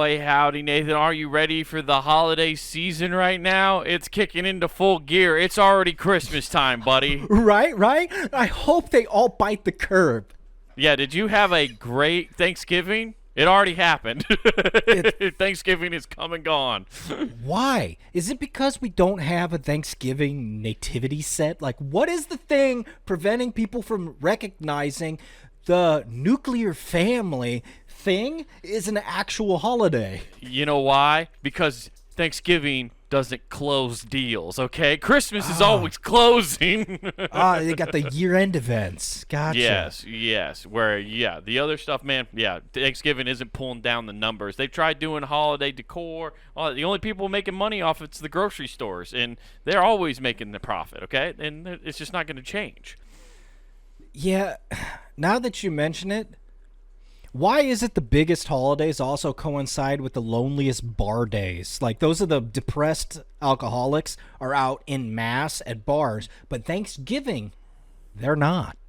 Boy, howdy, Nathan. Are you ready for the holiday season right now? It's kicking into full gear. It's already Christmas time, buddy. Right? I hope they all bite the curb. Yeah, did you have a great Thanksgiving? It already happened. Thanksgiving is come and gone. Why? Is it because we don't have a Thanksgiving nativity set? Like, what is the thing preventing people from recognizing the nuclear family thing is an actual holiday? You know why? Because Thanksgiving doesn't close deals, okay? Christmas is always closing. They got the year-end events. Gotcha. Yes. Where, the other stuff, man, Thanksgiving isn't pulling down the numbers. They've tried doing holiday decor. The only people making money off it's the grocery stores, and they're always making the profit, okay? And it's just not going to change. Yeah, now that you mention it, why is it the biggest holidays also coincide with the loneliest bar days? Like, those are the depressed alcoholics are out in mass at bars, but Thanksgiving, they're not.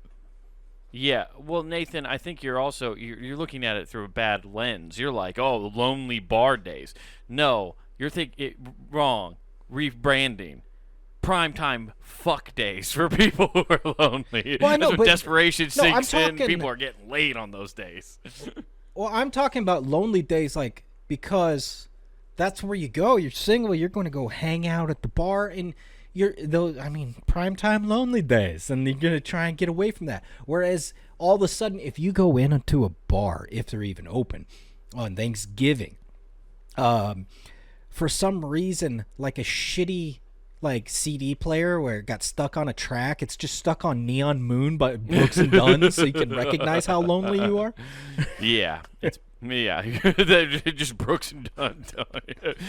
Yeah, well, Nathan, I think you're also you're looking at it through a bad lens. You're like, oh, the lonely bar days. No, you're thinking wrong. Rebranding. Primetime fuck days for people who are lonely. Well, I know, That's when desperation sinks in. talking, People are getting laid on those days. Well, I'm talking about lonely days, like, because that's where you go. You're single. You're going to go hang out at the bar, and primetime lonely days, and you're going to try and get away from that. Whereas all of a sudden, if you go into a bar, if they're even open on Thanksgiving, for some reason, like a shitty CD player where it got stuck on a track, it's just stuck on Neon Moon by Brooks and Dunn, so you can recognize how lonely you are. Yeah, just Brooks and Dunn.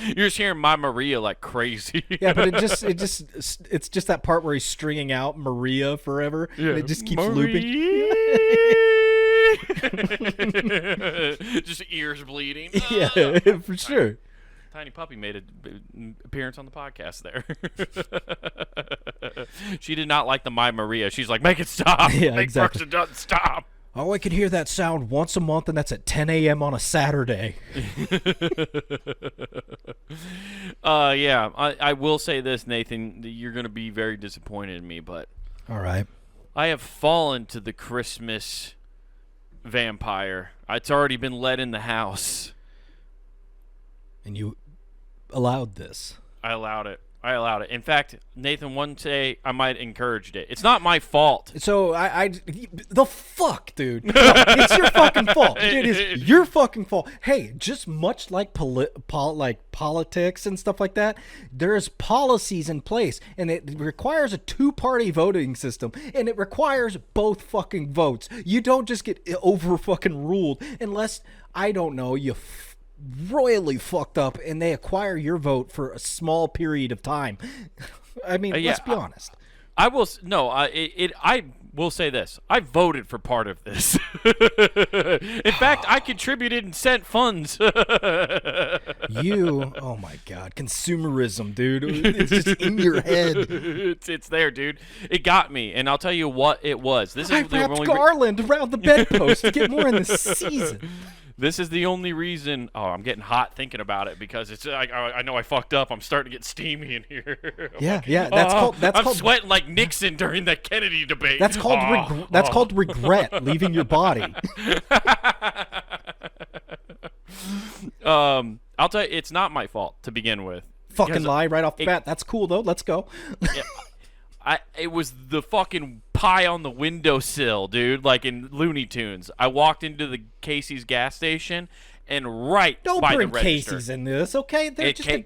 You're just hearing My Maria like crazy. Yeah, but it's just that part where he's stringing out Maria forever, and it just keeps looping. Just ears bleeding. Yeah, for sure. Tiny Puppy made an appearance on the podcast there. She did not like the My Maria. She's like, make it stop. Yeah, make exactly. Brooks and Dunn stop. Oh, I can hear that sound once a month, and that's at 10 a.m. on a Saturday. I will say this, Nathan. You're going to be very disappointed in me, but all right. I have fallen to the Christmas vampire. It's already been let in the house. And you allowed this. I allowed it. In fact, Nathan, one day I might have encouraged it. It's not my fault. So the fuck, dude. No, it's your fucking fault. It is your fucking fault. Hey, just much like politics and stuff like that, there's policies in place, and it requires a two-party voting system, and it requires both fucking votes. You don't just get over fucking ruled unless, I don't know, you royally fucked up and they acquire your vote for a small period of time. I mean, let's be honest. I will say this. I voted for part of this. In fact, I contributed and sent funds. Oh my God, consumerism, dude. It's just in your head. It's there, dude. It got me, and I'll tell you what it was. I wrapped garland around the bedpost to get more in the season. This is the only reason. Oh, I'm getting hot thinking about it because it's. I know I fucked up. I'm starting to get steamy in here. That's I'm sweating like Nixon during that Kennedy debate. That's called regret leaving your body. I'll tell you, it's not my fault to begin with. Fucking lie right off the bat. That's cool though. Let's go. Yeah, it was the fucking pie on the windowsill, dude, like in Looney Tunes. I walked into the Casey's gas station and by the register. Don't bring Casey's in this, okay?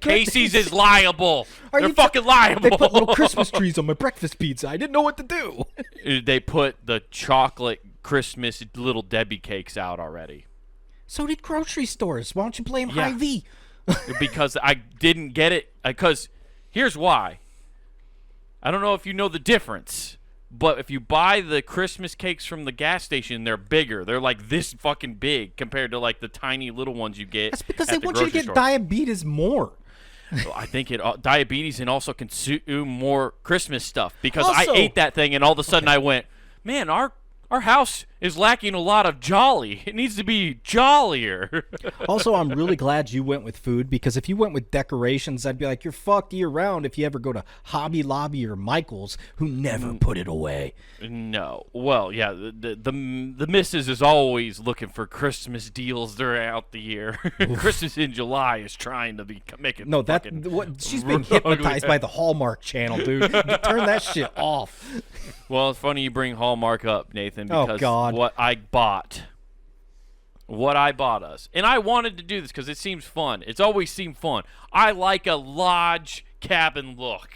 Casey's is liable. They're fucking liable. They put little Christmas trees on my breakfast pizza. I didn't know what to do. They put the chocolate Christmas Little Debbie cakes out already. So did grocery stores. Why don't you blame Hy-Vee? Because I didn't get it. Because here's why. I don't know if you know the difference, but if you buy the Christmas cakes from the gas station, they're bigger. They're like this fucking big compared to like the tiny little ones you get. That's because they want you to get diabetes more. Well, I think diabetes and also consume more Christmas stuff because I ate that thing and all of a sudden I went, man, our house is lacking a lot of jolly. It needs to be jollier. Also, I'm really glad you went with food, because if you went with decorations, I'd be like, you're fucked year round if you ever go to Hobby Lobby or Michael's, who never put it away. No. Well, yeah, the missus is always looking for Christmas deals throughout the year. Christmas in July is trying to make it. No, she's been hypnotized by the Hallmark Channel, dude. Turn that shit off. Well, it's funny you bring Hallmark up, Nathan, Oh, because God. what I bought us, and I wanted to do this because it seems fun. It's always seemed fun. I like a lodge cabin look.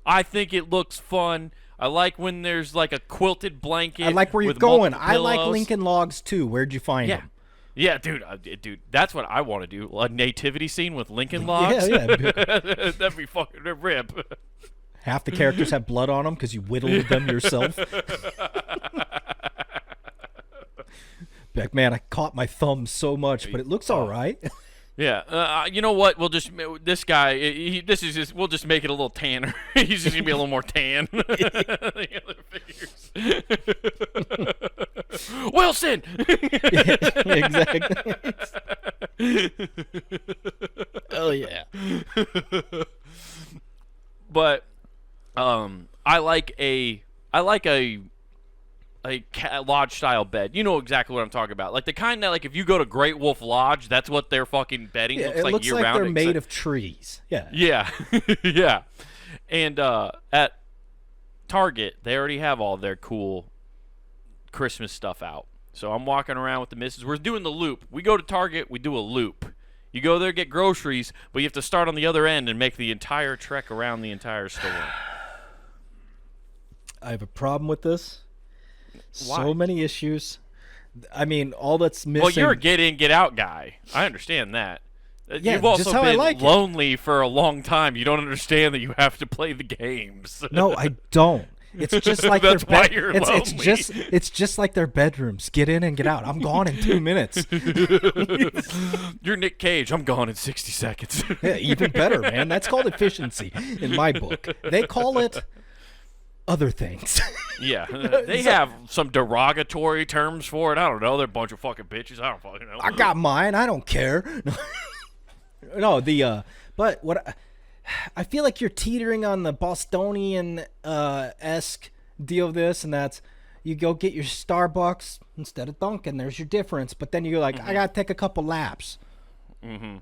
I think it looks fun. I like when there's like a quilted blanket. I like where you're with going. multiple I like pillows. Lincoln Logs too. Where'd you find Yeah. them? Yeah, dude, that's what I want to do. A nativity scene with Lincoln Logs. Yeah. That'd be fucking a rip. Half the characters have blood on them because you whittled them yourself. Like, man, I caught my thumb so much, but it looks all right. Yeah, you know what? We'll just this guy. We'll just make it a little tanner. He's just gonna be a little more tan. The other figures. Wilson. Exactly. Oh yeah. But I like a lodge style bed. You know exactly what I'm talking about. Like the kind that, like, if you go to Great Wolf Lodge, that's what their fucking bedding Yeah, looks it like looks year like round. they're made of trees. Yeah. Yeah, yeah. And at Target, they already have all their cool Christmas stuff out. So I'm walking around with the missus. We're doing the loop. We go to Target, we do a loop. You go there, get groceries, but you have to start on the other end and make the entire trek around the entire store. I have a problem with this. Why? So many issues. I mean, all that's missing. Well, you're a get in, get out guy. I understand that. Yeah, You've also just how I been like it. lonely for a long time. You don't understand that you have to play the games. No, I don't. It's just like That's their why you're lonely. it's just like their bedrooms. Get in and get out. I'm gone in 2 minutes. You're Nick Cage. I'm gone in 60 seconds. Yeah, even better, man. That's called efficiency in my book. They call it other things. Yeah, they have some derogatory terms for it. I don't know. They're a bunch of fucking bitches. I don't fucking know. I got mine. I don't care. No, but what I feel like you're teetering on the Bostonian esque deal of this, and that's you go get your Starbucks instead of Dunkin'. There's your difference. But then you're like, I gotta take a couple laps. We don't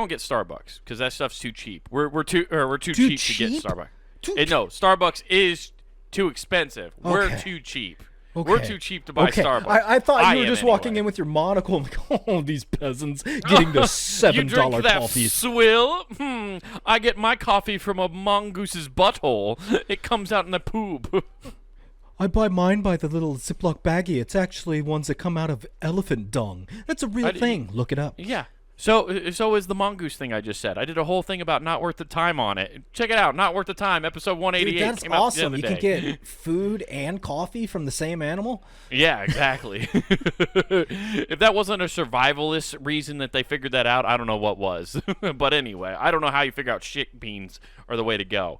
get Starbucks because that stuff's too cheap. We're too cheap to get Starbucks. No, Starbucks is too expensive. We're Okay. too cheap. Okay. We're too cheap to buy Starbucks. I thought you were am just walking anyway. in with your monocle and like, oh, these peasants getting the You $7 drink that coffees. swill? I get my coffee from a mongoose's butthole. It comes out in the poop. I buy mine by the little Ziploc baggie. It's actually ones that come out of elephant dung. That's a real thing. Look it up. Yeah. So is the mongoose thing I just said. I did a whole thing about Not Worth the Time on it. Check it out. Not Worth the Time, episode 188. Dude, that's came out awesome. the You other can day. get food and coffee from the same animal. Yeah, exactly. If that wasn't a survivalist reason that they figured that out, I don't know what was. But anyway, I don't know how you figure out shit beans are the way to go.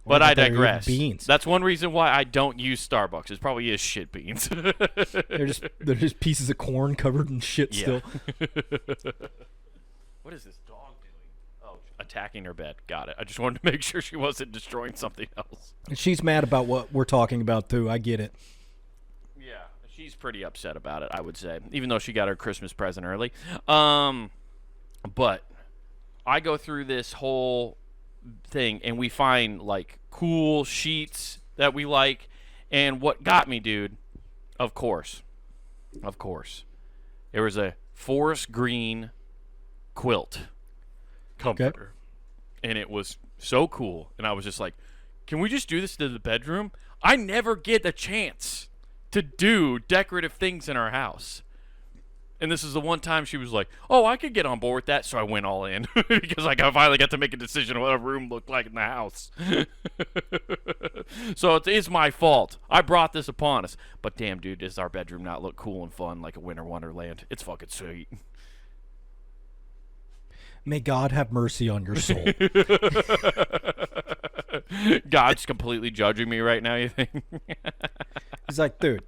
But I about they're digress. beans? That's one reason why I don't use Starbucks. It probably is shit beans. They're just pieces of corn covered in shit Yeah. still. What is this dog doing? Oh, attacking her bed. Got it. I just wanted to make sure she wasn't destroying something else. She's mad about what we're talking about too. I get it. Yeah, she's pretty upset about it, I would say, even though she got her Christmas present early. But I go through this whole thing, and we find, like, cool sheets that we like. And what got me, dude, of course, there was a forest green quilt comforter. And it was so cool. And I was just like, can we just do this to the bedroom? I never get a chance to do decorative things in our house. And this is the one time she was like, oh, I could get on board with that. So I went all in because like, I finally got to make a decision on what a room looked like in the house. So it is my fault. I brought this upon us. But damn, dude, does our bedroom not look cool and fun like a winter wonderland? It's fucking sweet. May God have mercy on your soul. God's completely judging me right now, you think? He's like, dude,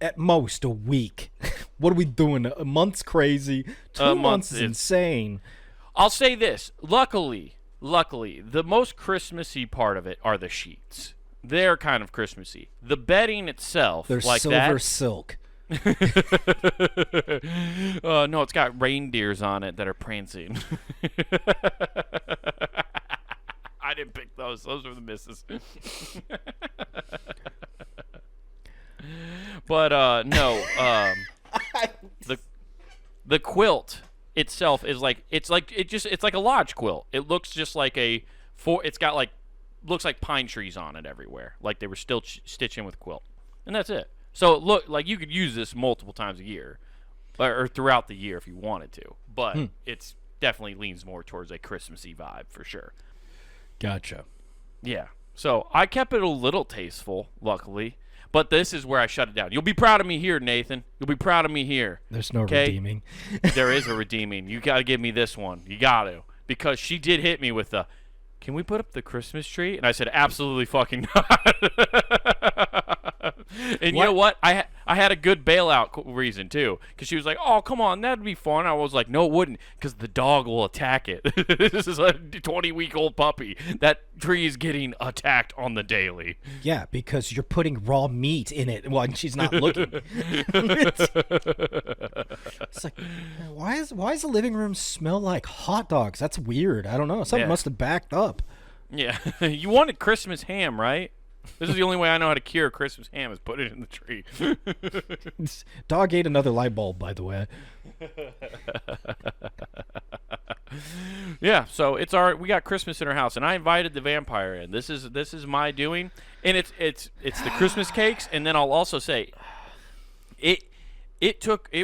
at most a week. What are we doing? A month's crazy. 2 months is insane. I'll say this. Luckily, the most Christmassy part of it are the sheets. They're kind of Christmassy. The bedding itself, They're like silver that. silk. No, it's got reindeers on it that are prancing. I didn't pick those. Those are the misses. But no, the quilt itself is like it's like a lodge quilt. It looks just like it's got like looks like pine trees on it everywhere, like they were still stitching with quilt, and that's it. So it look like you could use this multiple times a year, or throughout the year if you wanted to. But it's definitely leans more towards a Christmassy vibe for sure. Gotcha. Yeah. So I kept it a little tasteful, luckily. But this is where I shut it down. You'll be proud of me here, Nathan. You'll be proud of me here. There's no redeeming. There is a redeeming. You got to give me this one. You got to. Because she did hit me with the, can we put up the Christmas tree? And I said, absolutely fucking not. And you know what? I had a good bailout reason, too. Because she was like, oh, come on, that'd be fun. I was like, no, it wouldn't. Because the dog will attack it. This is a 20-week-old puppy. That tree is getting attacked on the daily. Yeah, because you're putting raw meat in it when she's not looking. It's like, why does the living room smell like hot dogs? That's weird. I don't know. Something must have backed up. Yeah. You wanted Christmas ham, right? This is the only way I know how to cure Christmas ham is put it in the tree. Dog ate another light bulb, by the way. Yeah, so it's we got Christmas in our house, and I invited the vampire in. This is my doing, and it's the Christmas cakes, and then I'll also say, it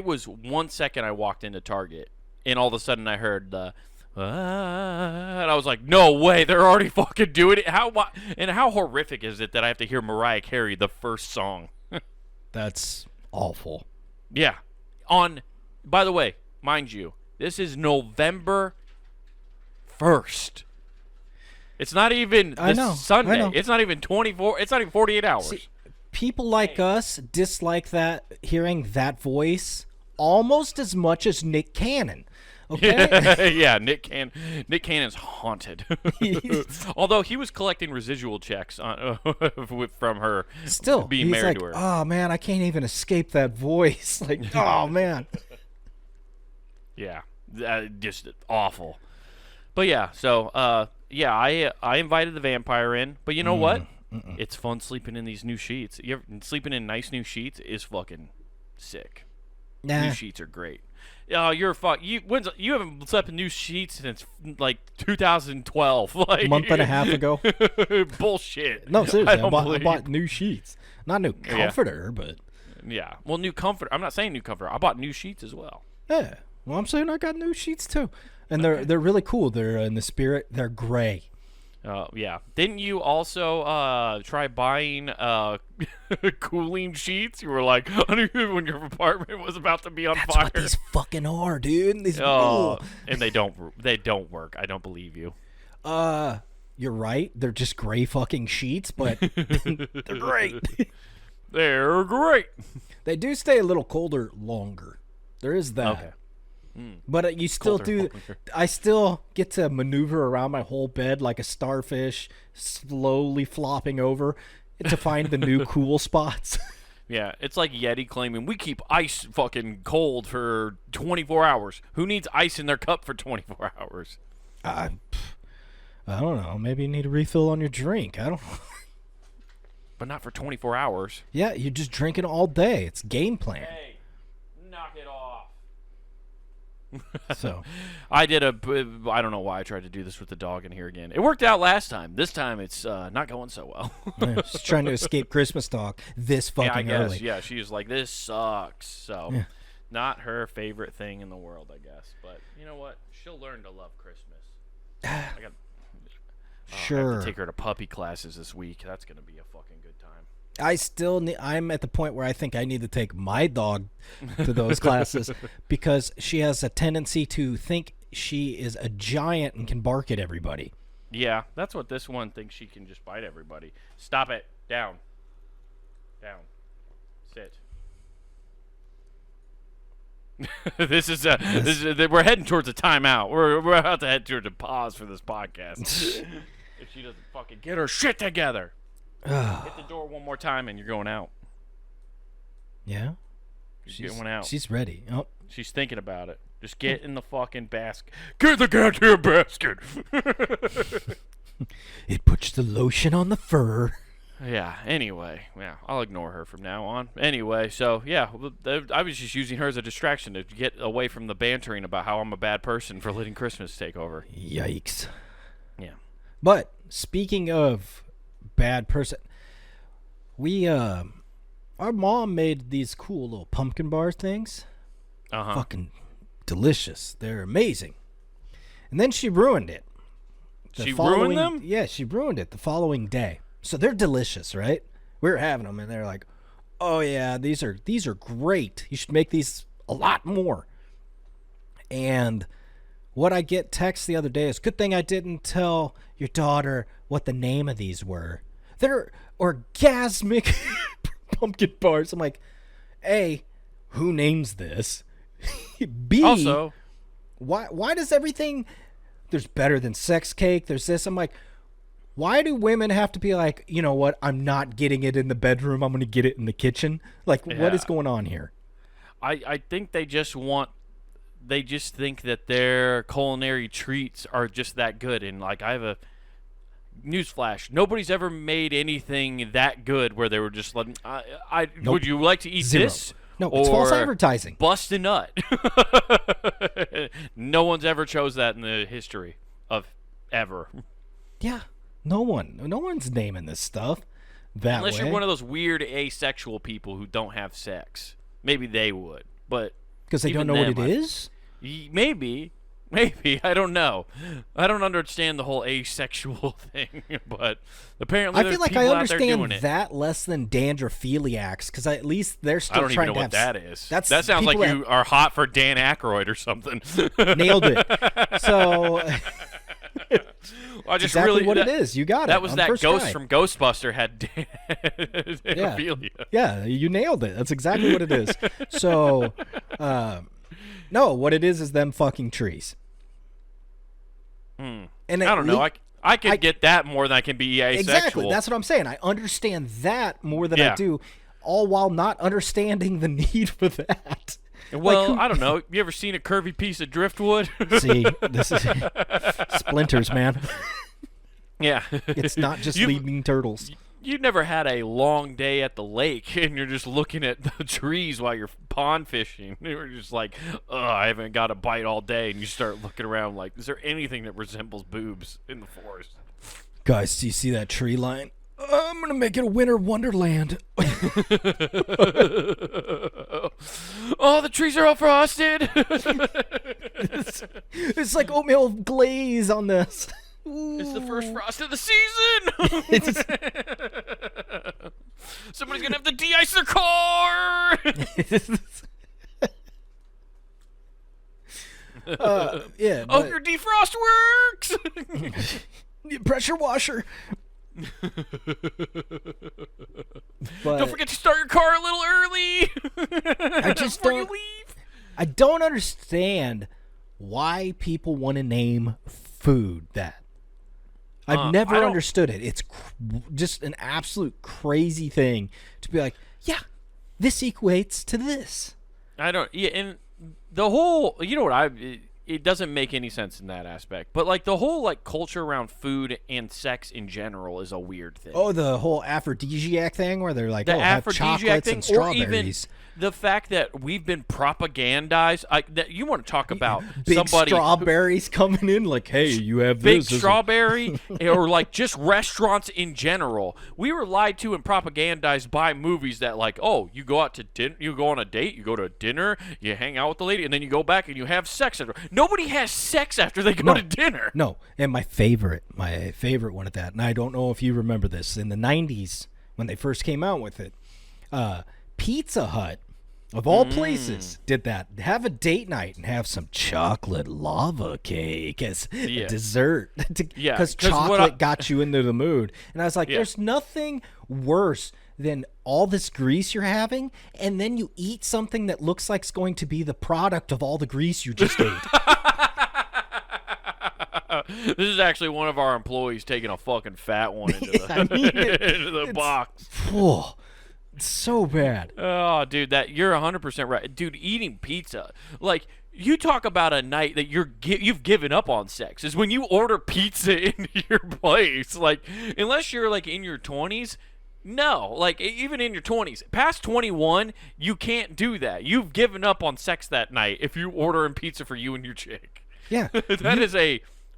was 1 second I walked into Target, and all of a sudden I heard the. And I was like, no way, they're already fucking doing it. How horrific is it that I have to hear Mariah Carey the first song? That's awful. Yeah. By the way, mind you, this is November 1st. It's not even Sunday. I know. It's not even 24. It's not even 48 hours. See, people like us dislike hearing that voice almost as much as Nick Cannon. Okay. Yeah, Nick Cannon's haunted. Although he was collecting residual checks from her still being married to her. Oh man, I can't even escape that voice. Like, oh man. Yeah, just awful. But yeah, so I invited the vampire in. But you know what? It's fun sleeping in these new sheets. Sleeping in nice new sheets is fucking sick. Nah. New sheets are great. Oh, you're you haven't slept in new sheets since like 2012, like a month and a half ago. Bullshit. No, seriously, I bought new sheets, not new comforter, but yeah. Well, new comforter. I'm not saying new comforter. I bought new sheets as well. Yeah. Well, I'm saying I got new sheets too, and they're really cool. They're in the spirit. They're gray. Yeah. Didn't you also try buying cooling sheets? You were like, when your apartment was about to be on fire. That's what these fucking are, dude. And they don't work. I don't believe you. You're right. They're just gray fucking sheets, but they're great. They're great. They do stay a little colder longer. There is that. Okay. But you still do. I still get to maneuver around my whole bed like a starfish, slowly flopping over to find the new cool spots. Yeah, it's like Yeti claiming we keep ice fucking cold for 24 hours. Who needs ice in their cup for 24 hours? I don't know. Maybe you need a refill on your drink. I don't know. But not for 24 hours. Yeah, you're just drinking all day. It's game plan. Hey, knock it off. So I don't know why I tried to do this with the dog in here again. It worked out last time. This time it's not going so well. Yeah, she's trying to escape Christmas talk this fucking early. Yeah, she was like, this sucks. So not her favorite thing in the world, I guess. But you know what? She'll learn to love Christmas. I have to take her to puppy classes this week. That's going to be a fucking good time. I'm at the point where I think I need to take my dog to those classes because she has a tendency to think she is a giant and can bark at everybody. Yeah, that's what this one thinks. She can just bite everybody. Stop it. Down. Sit. We're heading towards a timeout. We're about to head towards a pause for this podcast. If she doesn't fucking get her shit together. Hit the door one more time and you're going out. Yeah? She's going out. She's ready. Oh. She's thinking about it. Just get in the fucking basket. Get the goddamn basket. It puts the lotion on the fur. Yeah, anyway. Yeah, I'll ignore her from now on. Anyway, so, yeah, I was just using her as a distraction to get away from the bantering about how I'm a bad person for letting Christmas take over. Yikes. Yeah. But, speaking of bad person, our mom made these cool little pumpkin bar things. Uh-huh. Fucking delicious. They're amazing. And then she ruined it. She ruined them? Yeah, she ruined it the following day. So they're delicious, right? We were having them, and they're like, "Oh yeah, these are great. You should make these a lot more." And what I get text the other day is, "Good thing I didn't tell your daughter what the name of these were. They're orgasmic pumpkin bars." I'm like, A, who names this? B, also, why does everything? There's better than sex cake. There's this. I'm like, why do women have to be like, you know what? I'm not getting it in the bedroom. I'm going to get it in the kitchen. Like, what is going on here? I think they just think that their culinary treats are just that good. And, like, I have a newsflash. Nobody's ever made anything that good where they were just like, Nope. Would you like to eat Zero. this? No, it's false advertising. Bust a nut. No one's ever chose that in the history of ever. Yeah. No one's naming this stuff that Unless way. you're one of those weird asexual people who don't have sex. Maybe they would. But because they don't know what it is? Maybe. I don't know. I don't understand the whole asexual thing, but apparently I feel like people I out there doing understand it. that less than dandrophiliacs, because at least they're still I don't even trying know to what have that is. That sounds like you are hot for Dan Aykroyd or something. nailed it. So I just exactly really what that, it is. You got it. That was on that first ghost try. from Ghostbuster had Ophelia. Yeah, you nailed it. That's exactly what it is. So, no, what it is them fucking trees. And I don't know. I could get that more than I can be asexual. Exactly. That's what I'm saying. I understand that more than I do, all while not understanding the need for that. Well, I don't know. You ever seen a curvy piece of driftwood? See, this is splinters, man. Yeah. It's not just leaping turtles. You've never had a long day at the lake and you're just looking at the trees while you're pond fishing. You're just like, I haven't got a bite all day. And you start looking around like, is there anything that resembles boobs in the forest? Guys, do you see that tree line? I'm going to make it a winter wonderland. Oh, the trees are all frosted. It's like oatmeal glaze on this. It's the first frost of the season. Somebody's going to have to de-ice their car. Yeah. Oh, your defrost works. Pressure washer. But Don't forget to start your car a little early. I just before don't. you leave. I don't understand why people want to name food that. I've never understood it. It's just an absolute crazy thing to be like, yeah, this equates to this. I don't. Yeah, and the whole. You know what? It doesn't make any sense in that aspect. But like the whole like culture around food and sex in general is a weird thing. Oh, the whole aphrodisiac thing where they're like, the have aphrodisiac chocolates thing, and strawberries. or even the fact that we've been propagandized. That you want to talk about big somebody strawberries coming in like, hey, you have big this. strawberry, or like just restaurants in general. We were lied to and propagandized by movies that like, oh, you go out to dinner, you go on a date, you go to dinner, you hang out with the lady, and then you go back and you have sex. Nobody has sex after they go to dinner. No, and my favorite one at that, and I don't know if you remember this, in the 90s when they first came out with it, Pizza Hut, of all places, did that. Have a date night and have some chocolate lava cake as dessert. Because chocolate got you into the mood. And I was like, there's nothing worse than all this grease you're having, and then you eat something that looks like it's going to be the product of all the grease you just ate. This is actually one of our employees taking a fucking fat one into the, into the box. Oh, it's so bad. Oh, dude, that you're 100% right. Dude, eating pizza, like, you talk about a night that you've given up on sex is when you order pizza into your place. Like, unless you're like in your 20s, no. Like, even in your 20s, past 21, you can't do that. You've given up on sex that night if you ordering pizza for you and your chick. Yeah.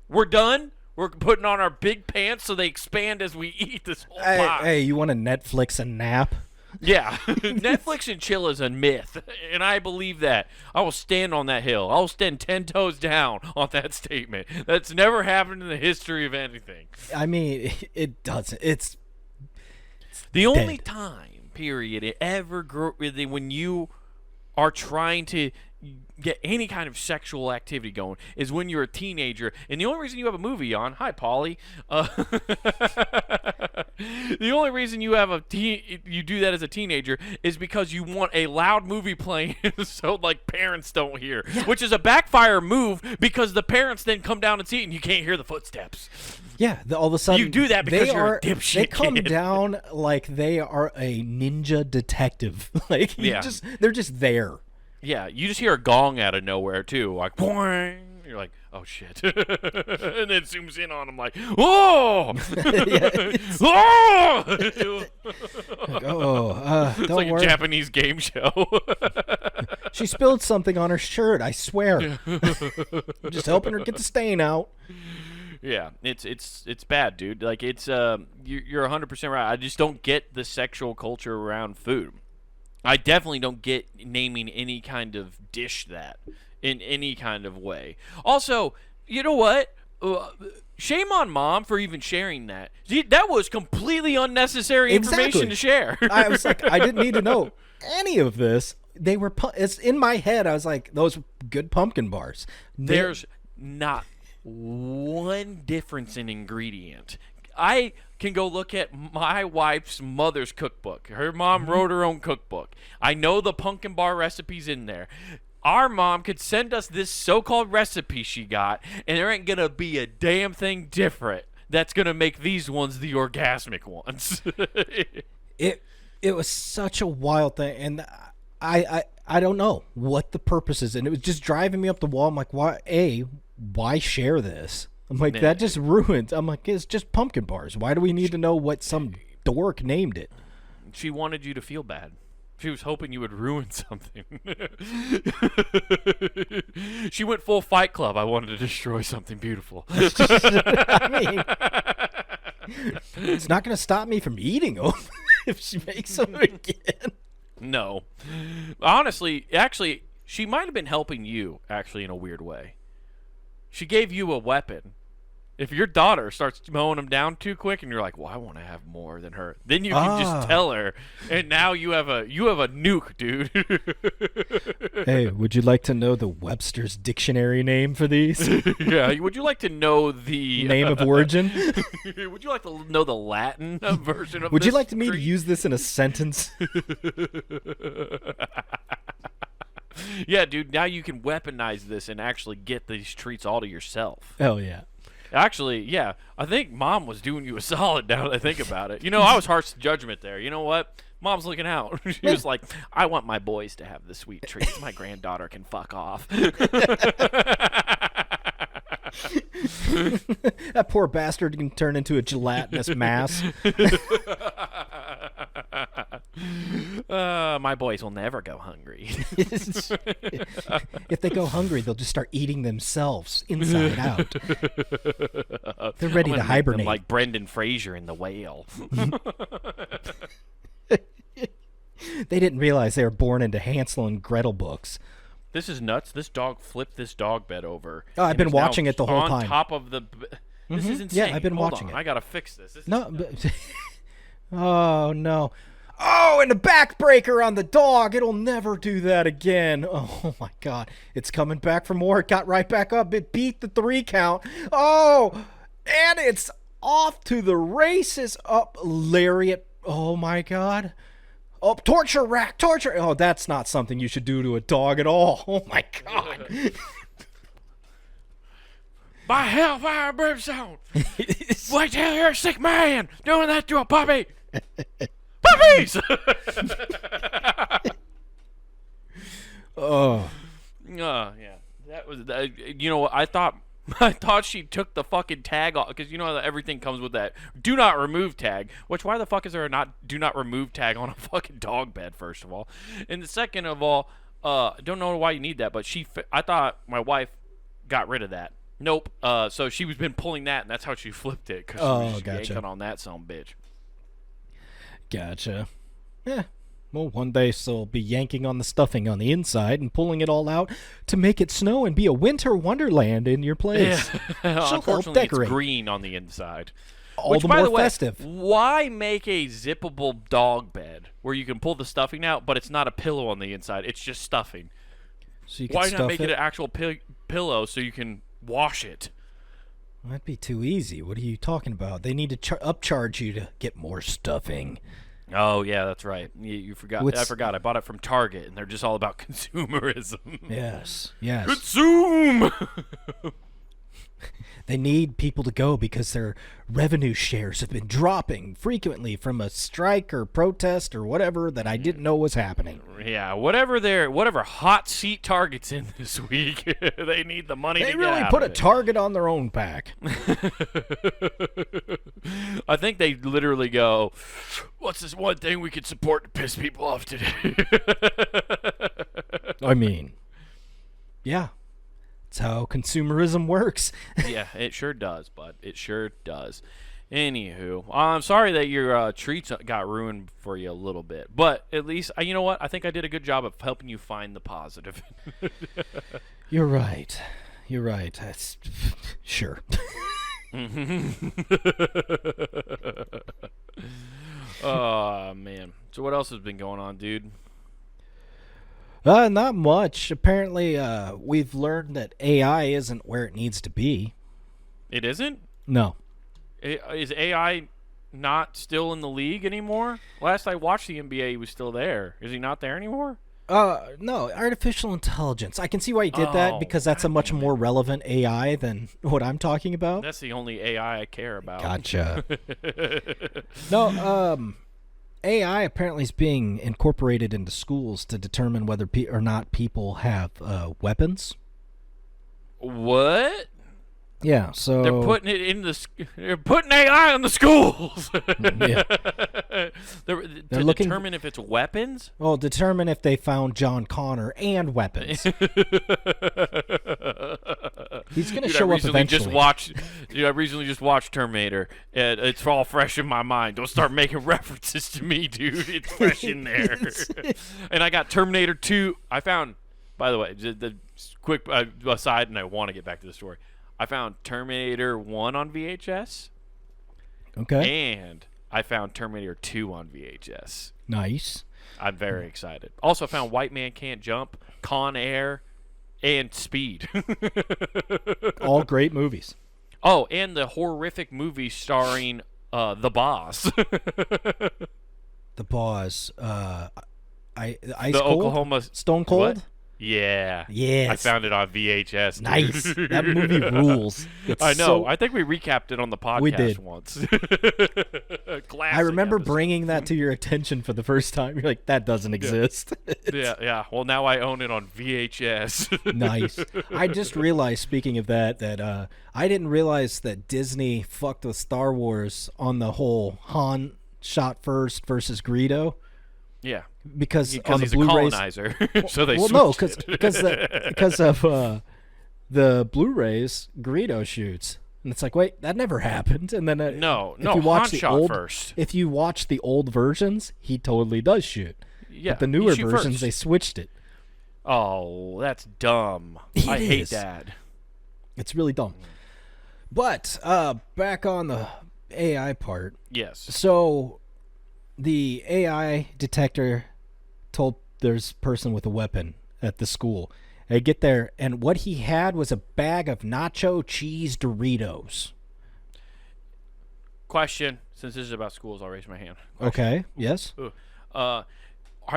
We're done. We're putting on our big pants so they expand as we eat this whole box. Hey, you want to Netflix and nap? Yeah. Netflix and chill is a myth, and I believe that. I will stand on that hill. I will stand 10 toes down on that statement. That's never happened in the history of anything. I mean, it doesn't. It's the only time, period, it ever grew when you are trying to get any kind of sexual activity going is when you're a teenager, and the only reason you have a movie on, hi Polly, the only reason you have you do that as a teenager is because you want a loud movie playing so like parents don't hear, which is a backfire move because the parents then come down and see it and you can't hear the footsteps. Yeah, all of a sudden you do that because you're a dipshit. They come kid. down like they are a ninja detective. Like they're just there. Yeah, you just hear a gong out of nowhere too, like boing. You're like, oh shit, and then zooms in on him like, oh, oh. Don't it's like worry. a Japanese game show. She spilled something on her shirt. I swear. I'm just helping her get the stain out. Yeah, it's bad, dude. Like it's you're 100% right. I just don't get the sexual culture around food. I definitely don't get naming any kind of dish that in any kind of way. Also, you know what? Shame on Mom for even sharing that. That was completely unnecessary information to share. I was like, I didn't need to know any of this. They were. It's in my head. I was like, those good pumpkin bars. There's not one difference in ingredient. I can go look at my wife's mother's cookbook. Her mom wrote her own cookbook. I know the pumpkin bar recipes in there. Our mom could send us this so-called recipe she got, and there ain't gonna be a damn thing different that's gonna make these ones the orgasmic ones. It was such a wild thing, and I don't know what the purpose is, and it was just driving me up the wall. I'm like, why share this? I'm like, that just ruins. I'm like, it's just pumpkin bars. Why do we need to know what some dork named it? She wanted you to feel bad. She was hoping you would ruin something. She went full Fight Club. I wanted to destroy something beautiful. I mean, it's not going to stop me from eating them if she makes them again. No. Honestly, actually, she might have been helping you, actually, in a weird way. She gave you a weapon. If your daughter starts mowing them down too quick, and you're like, "Well, I want to have more than her," then you can just tell her, and now you have a nuke, dude. Hey, would you like to know the Webster's dictionary name for these? Yeah. Would you like to know the name of origin? Would you like to know the Latin version of? Would you this like me to treat? use this in a sentence? Yeah, dude. Now you can weaponize this and actually get these treats all to yourself. Hell yeah. Actually, yeah, I think Mom was doing you a solid now that I think about it. You know, I was harsh judgment there. You know what? Mom's looking out. She was like, I want my boys to have the sweet treats. My granddaughter can fuck off. That poor bastard can turn into a gelatinous mass. My boys will never go hungry. If they go hungry, they'll just start eating themselves inside out. They're ready to hibernate. Them like Brendan Fraser in The Whale. They didn't realize they were born into Hansel and Gretel books. This is nuts. This dog flipped this dog bed over. Oh, I've been watching it the whole on time. Top of the. This is insane. Yeah, I've been watching it. I gotta fix this. No, oh no. Oh, and the backbreaker on the dog. It'll never do that again. Oh my God. It's coming back for more. It got right back up. It beat the 3 count. Oh, and it's off to the races. Up, lariat Oh my god. Oh, torture rack, torture. Oh, that's not something you should do to a dog at all. Oh my god. By hellfire and brimstone! Wait till you're a sick man doing that to a puppy! Puppies! Oh. Yeah. That was, you know, I thought she took the fucking tag off, because you know that everything comes with that do not remove tag, which why the fuck is there a do not remove tag on a fucking dog bed, first of all? And the second of all, don't know why you need that, but I thought my wife got rid of that. Nope. So she was been pulling that, and that's how she flipped it, because she was gotcha. yanking on that son bitch. Gotcha. Yeah. Well, one day she'll be yanking on the stuffing on the inside and pulling it all out to make it snow and be a winter wonderland in your place. Yeah. She'll help Unfortunately, decorate. it's green on the inside. All Which, the by more the way, festive. why make a zippable dog bed where you can pull the stuffing out, but it's not a pillow on the inside? It's just stuffing. So you can Why stuff not make it an actual pillow so you can wash it? That'd be too easy. What are you talking about? They need to upcharge you to get more stuffing. Oh, yeah, that's right. You forgot. What's- I forgot. I bought it from Target, and they're just all about consumerism. Yes. Yes. Consume! They need people to go because their revenue shares have been dropping frequently from a strike or protest or whatever that I didn't know was happening. Yeah, whatever hot seat Target's in this week, they need the money They to really get out put a of it. target on their own back. I think they literally go, what's this one thing we could support to piss people off today? I mean, yeah. That's how consumerism works. Yeah, it sure does, bud. It sure does. Anywho, I'm sorry that your treats got ruined for you a little bit, but at least, you know what? I think I did a good job of helping you find the positive. You're right. You're right. That's sure. Oh, man. So what else has been going on, dude? Not much. Apparently, we've learned that AI isn't where it needs to be. It isn't? No. Is AI not still in the league anymore? Last I watched the NBA, he was still there. Is he not there anymore? No, artificial intelligence. I can see why you did that because that's a much more relevant AI than what I'm talking about. That's the only AI I care about. Gotcha. No, AI apparently is being incorporated into schools to determine whether or not people have weapons. What? Yeah, so They're putting it in they're putting AI in the schools. Yeah. to looking- determine if it's weapons. well, determine if they found John Connor and weapons. He's gonna Dude, show up eventually. I recently just watched Terminator, and it's all fresh in my mind. Don't start making references to me, dude. It's fresh in there. And I got Terminator 2. I found, by the way, the quick aside, and I want to get back to the story. I found Terminator 1 on VHS, Okay, and I found Terminator 2 on VHS. nice. I'm very excited. Also found White Man Can't Jump, Con Air, and Speed. All great movies. Oh, and the horrific movie starring the Boss. The Boss, Ice The Cold, Oklahoma Stone Cold. What? Yeah. Yes. I found it on VHS. Dude. Nice. That movie rules. It's I know. so- I think we recapped it on the podcast We did. once. I remember episode. bringing that to your attention for the first time. You're like, that doesn't exist. Yeah. Well, now I own it on VHS. Nice. I just realized, speaking of that I didn't realize that Disney fucked with Star Wars on the whole Han shot first versus Greedo. Yeah. Because on the he's a Blu-rays, colonizer. So they well, no, switched it. because of the Blu-rays, Greedo shoots, and it's like, wait, that never happened. And then No, if you watch Han the shot old, first. if you watch the old versions, he totally does shoot. Yeah. But the he newer shoot versions, first. they switched it. Oh, that's dumb. It I hate is. that. It's really dumb. But back on the AI part. Yes. So the AI detector told there's a person with a weapon at the school. They get there, and what he had was a bag of nacho cheese Doritos. Question. Since this is about schools, I'll raise my hand. Okay. Yes. Are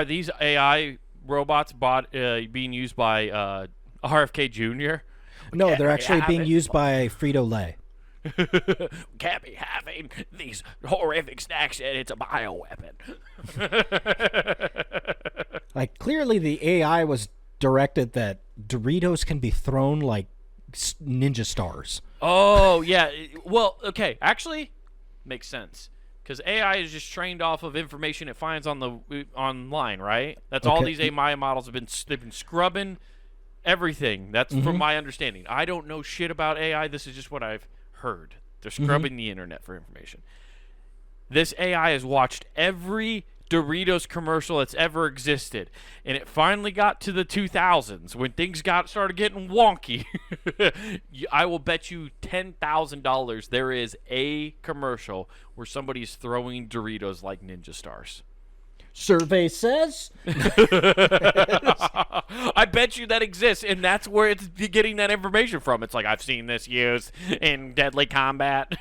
these AI robots being used by RFK Jr.? No, they're actually being used by Frito-Lay. Can't be having these horrific snacks, and it's a bioweapon. Like, clearly the AI was directed that Doritos can be thrown like ninja stars. Oh, yeah. Well, okay. Actually, makes sense. Because AI is just trained off of information it finds online, right? That's all these AI models they've been scrubbing everything. That's from my understanding. I don't know shit about AI. This is just what I've heard. They're scrubbing the internet for information. This AI has watched every Doritos commercial that's ever existed, and it finally got to the 2000s when things started getting wonky. I will bet you $10,000 there is a commercial where somebody's throwing Doritos like ninja stars. Survey says. I bet you that exists, and that's where it's getting that information from. It's like, I've seen this used in deadly combat,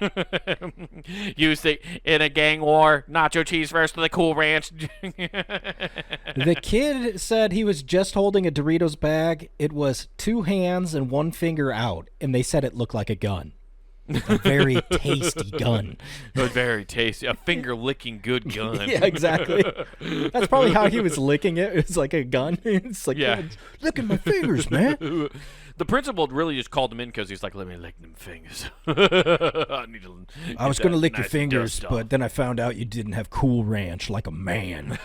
used it in a gang war, nacho cheese versus the Cool Ranch. The kid said he was just holding a Doritos bag. It was 2 hands and 1 finger out, and they said it looked like a gun. A very tasty gun. A very tasty. A finger-licking good gun. Yeah, exactly. That's probably how he was licking it. It was like a gun. It's like, Yeah. Look at my fingers, man. The principal really just called him in because he's like, let me lick them fingers. I was going to lick your nice fingers, dust but off. then I found out you didn't have Cool Ranch like a man.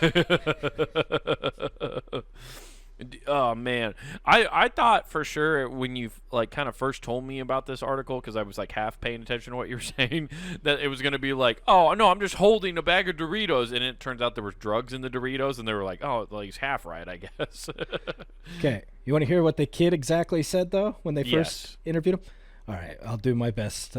Oh man, I thought for sure when you like kind of first told me about this article, because I was like half paying attention to what you were saying, that it was gonna be like, oh no, I'm just holding a bag of Doritos, and it turns out there was drugs in the Doritos, and they were like, oh, well, he's half right, I guess. Okay, you want to hear what the kid exactly said though when they first Yes. interviewed him? All right, I'll do my best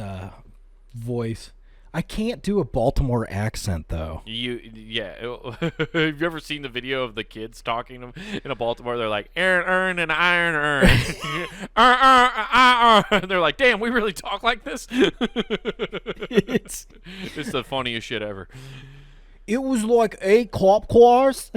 voice. I can't do a Baltimore accent though. Yeah. Have you ever seen the video of the kids talking in a Baltimore? They're like, earn and iron earn. And they're like, damn, we really talk like this? It's It's the funniest shit ever. It was like 8 cop cars.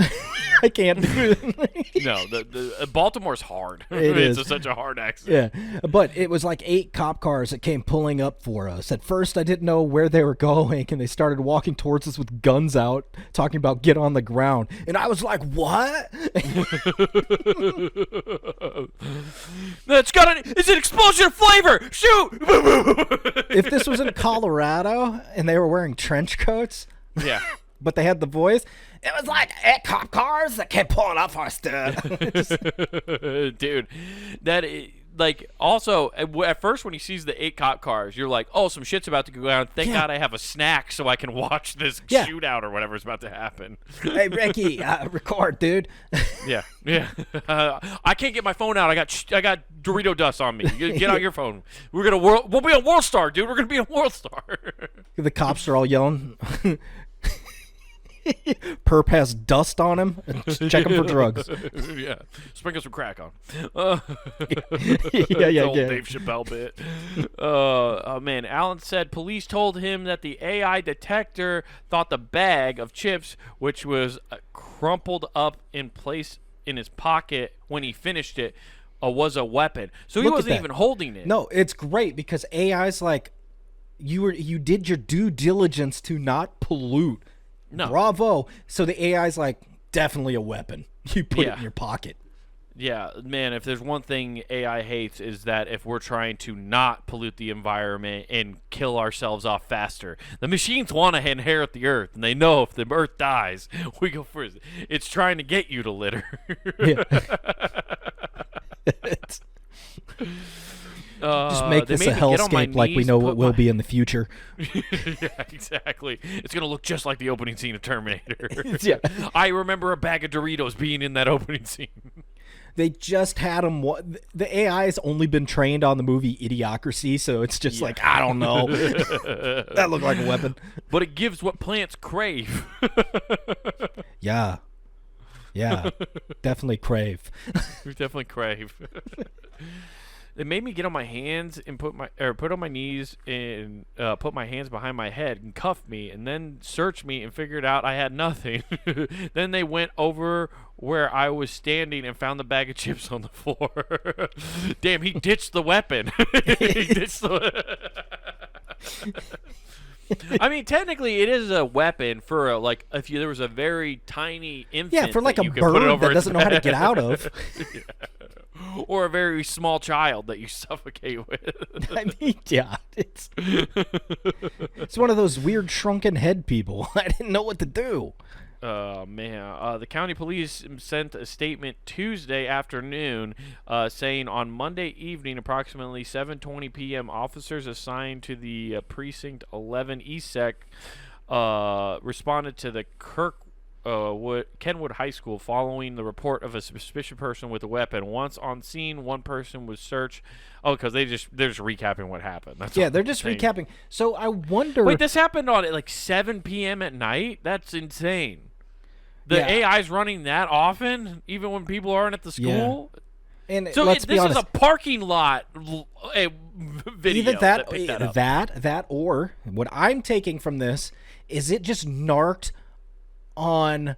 I can't do it. No, the Baltimore's hard. It It's is. such a hard accent. Yeah, but it was like 8 cop cars that came pulling up for us. At first, I didn't know where they were going, and they started walking towards us with guns out, talking about get on the ground. And I was like, what? It's an explosion of flavor! Shoot! If this was in Colorado and they were wearing trench coats, Yeah. but they had the voice, it was like 8 cop cars that came pulling up for us, dude. Dude, like, also, at first when he sees the 8 cop cars, you're like, oh, some shit's about to go down. Thank God I have a snack so I can watch this Yeah. shootout or whatever's about to happen. Hey, Ricky, record, dude. Yeah. I can't get my phone out. I got Dorito dust on me. Get out your phone. We'll be a World Star, dude. We're gonna be a World Star. The cops are all yelling. Perp has dust on him. Check him for drugs. Yeah, sprinkle some crack on. Yeah. The old Dave Chappelle bit. Oh man, Alan said police told him that the AI detector thought the bag of chips, which was crumpled up in place in his pocket when he finished it, was a weapon. So he Look at wasn't that. even holding it. No, it's great because AI's like, you did your due diligence to not pollute. No. Bravo. So the AI's like, definitely a weapon. You put it Yeah. in your pocket. Yeah, man, if there's one thing AI hates is that if we're trying to not pollute the environment and kill ourselves off faster. The machines want to inherit the earth, and they know if the earth dies, we go first. It's trying to get you to litter. Yeah. It's- Just make they this made a me get on my hellscape like we knees, know put what will my- be in the future. Yeah, exactly. It's going to look just like the opening scene of Terminator. Yeah. I remember a bag of Doritos being in that opening scene. They just had him. The AI has only been trained on the movie Idiocracy, so it's just like, I don't know. That looked like a weapon. But it gives what plants crave. Yeah. Yeah. Definitely crave. We definitely crave. They made me get on my hands and put on my knees and put my hands behind my head and cuffed me and then searched me and figured out I had nothing. Then they went over where I was standing and found the bag of chips on the floor. Damn, he ditched the weapon. He ditched the. I mean, technically, it is a weapon for like if there was a very tiny infant. Yeah, for like a you could put it bird over that its doesn't know how to head. get out of. Or a very small child that you suffocate with. I mean, yeah, it's one of those weird shrunken head people. I didn't know what to do. Oh, man. The county police sent a statement Tuesday afternoon saying on Monday evening, approximately 7:20 p.m., officers assigned to the Precinct 11 ESEC responded to the Kenwood High School following the report of a suspicious person with a weapon. Once on scene, one person was searched. Oh, because they're just recapping what happened. That's Yeah, all they're I'm just saying. recapping. So I wonder. Wait, this happened on like 7 p.m. at night? That's insane. The Yeah. AI's running that often, even when people aren't at the school. And So let's be this honest. is a parking lot video. Either that, picked that up. that, or what I'm taking from this is it just narked on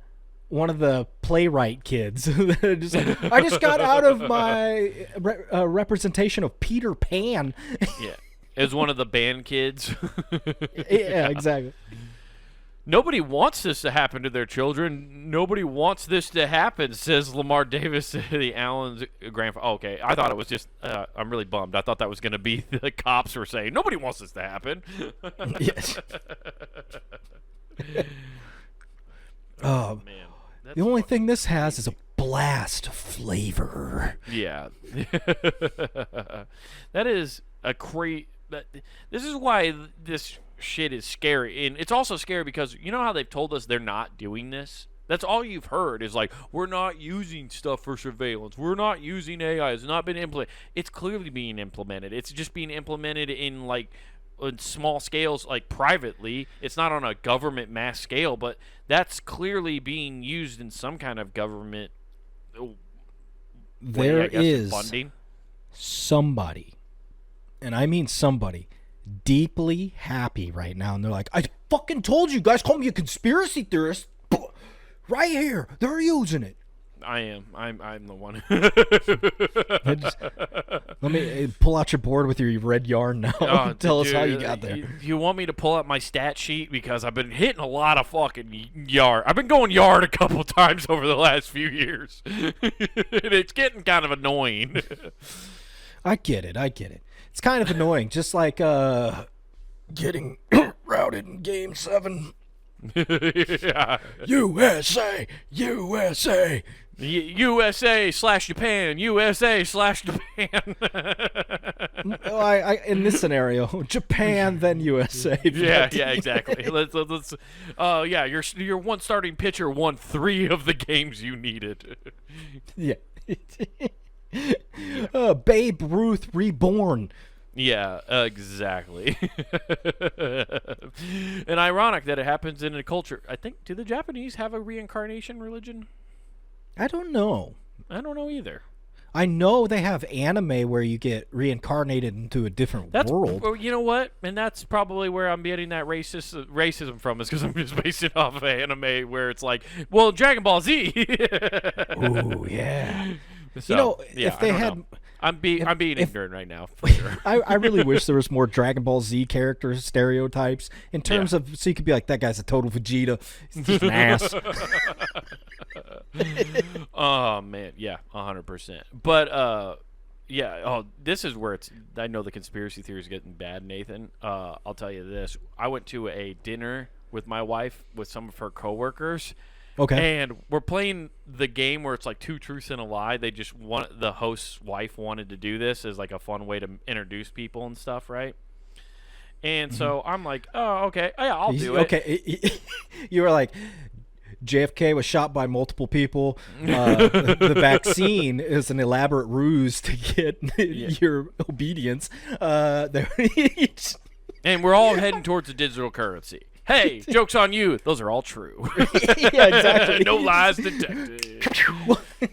one of the playwright kids. Just like, I just got out of my representation of Peter Pan. Yeah, it was one of the band kids. Yeah, exactly. Nobody wants this to happen to their children. Nobody wants this to happen, says Lamar Davis, the Allen's grandfather. Oh, okay, I thought it was just. I'm really bummed. I thought that was going to be the cops were saying nobody wants this to happen. Yes. Oh Man, the only thing this has is a blast flavor. yeah, that is a This is why this shit is scary, and it's also scary because you know how they've told us they're not doing this. That's all you've heard is like, we're not using stuff for surveillance. We're not using AI. It's not been implemented. It's clearly being implemented. It's just being implemented in like on small scales, like privately. It's not on a government mass scale, but that's clearly being used in some kind of government There way, I guess, is funding. somebody, and I mean somebody, deeply happy right now, and they're like, I fucking told you guys, call me a conspiracy theorist. Right here, they're using it. I am. I'm the one. Let me pull out your board with your red yarn now. Tell us how you got there. You want me to pull up my stat sheet because I've been hitting a lot of fucking yard. I've been going yard a couple times over the last few years, and it's getting kind of annoying. I get it. It's kind of annoying, just like getting routed in Game 7. Yeah. USA. USA/Japan. USA/Japan. Well, I in this scenario, Japan then USA. Yeah, exactly. Let's. Yeah, your one starting pitcher won 3 of the games you needed. Yeah. Babe Ruth reborn. Yeah, exactly. And ironic that it happens in a culture. I think, do the Japanese have a reincarnation religion? I don't know. I don't know either. I know they have anime where you get reincarnated into a different world. Well, you know what? And that's probably where I'm getting that racism from, is because I'm just basing it off of anime where it's like, well, Dragon Ball Z. Ooh, yeah. So, You know, yeah, if they I don't had... know. I'm being ignorant right now, for sure. I really wish there was more Dragon Ball Z character stereotypes in terms of, so you could be like, that guy's a total Vegeta. He's just an ass. Oh man, yeah, 100%. But yeah. Oh, this is where I know the conspiracy theory is getting bad, Nathan. I'll tell you this: I went to a dinner with my wife with some of her coworkers. Okay. And we're playing the game where it's like 2 truths and a lie. The host's wife wanted to do this as like a fun way to introduce people and stuff, right? And so I'm like, oh, okay, yeah, I'll do it. Okay. You were like, JFK was shot by multiple people. The vaccine is an elaborate ruse to get your obedience. And we're all heading towards a digital currency. Hey, joke's on you. Those are all true. Yeah, exactly. No lies detected.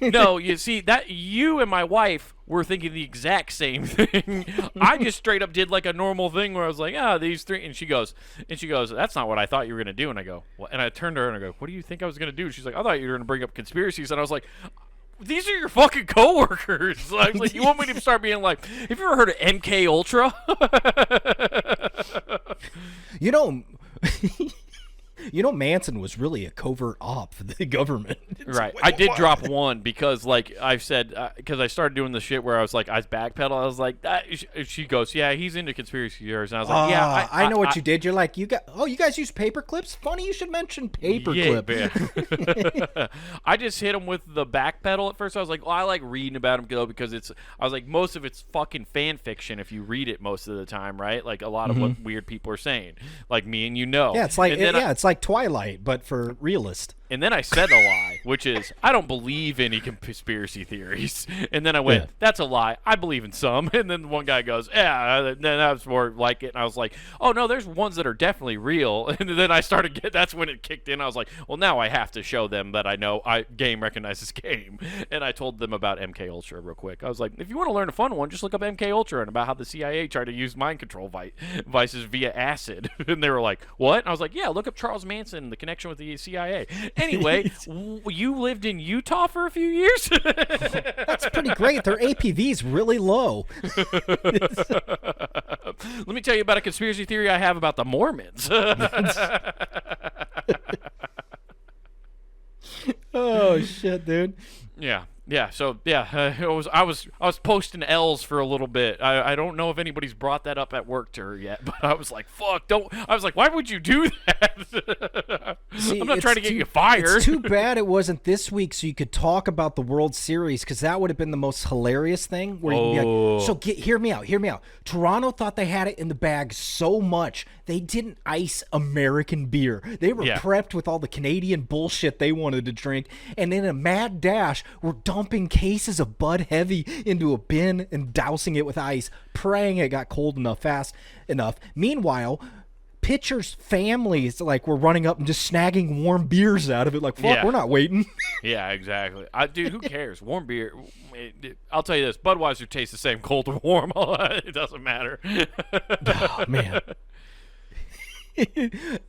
No, you see that you and my wife were thinking the exact same thing. I just straight up did like a normal thing where I was like, these three, and she goes, that's not what I thought you were gonna do. And I go, what? And I turned to her and I go, what do you think I was gonna do? She's like, I thought you were gonna bring up conspiracies. And I was like, these are your fucking coworkers. Like, you want me to start being like, have you ever heard of MK Ultra? You know, Manson was really a covert op for the government. Right. I did drop one because, like I've said, because I started doing the shit where I was like, I backpedal. I was like, she goes, yeah, he's into conspiracy theories. And I was like, yeah. I know what you did. You're like, you guys use paper clips? Funny you should mention paper clip. Yeah. I just hit him with the backpedal at first. I was like, I like reading about him because I was like, most of it's fucking fan fiction if you read it most of the time, right? Like a lot of what weird people are saying, like me and Yeah, it's like it's like Twilight, but for realist. And then I said a lie, which is, I don't believe any conspiracy theories. And then I went, that's a lie. I believe in some. And then one guy goes, yeah, then that's more like it. And I was like, oh, no, there's ones that are definitely real. And then I started, that's when it kicked in. I was like, well, now I have to show them that I know game recognizes game. And I told them about MK Ultra real quick. I was like, if you want to learn a fun one, just look up MK Ultra and about how the CIA tried to use mind control devices via acid. And they were like, what? And I was like, yeah, look up Charles Manson, the connection with the CIA. Anyway, you lived in Utah for a few years? That's pretty great. Their APV's really low. Let me tell you about a conspiracy theory I have about the Mormons. Oh shit, dude. Yeah. So I was posting L's for a little bit. I don't know if anybody's brought that up at work to her yet, but I was like, fuck, don't. I was like, why would you do that? See, I'm not trying to get you fired. It's too bad it wasn't this week, so you could talk about the World Series, because that would have been the most hilarious thing. Where you'd be like, so hear me out. Toronto thought they had it in the bag so much they didn't ice American beer. They were prepped with all the Canadian bullshit they wanted to drink, and in a mad dash, were dumping cases of Bud Heavy into a bin and dousing it with ice, praying it got cold enough fast enough. Meanwhile, pitchers' families were running up and just snagging warm beers out of it. Like, fuck, we're not waiting. Yeah, exactly. Dude, who cares? Warm beer. I'll tell you this: Budweiser tastes the same, cold or warm. It doesn't matter. Oh man.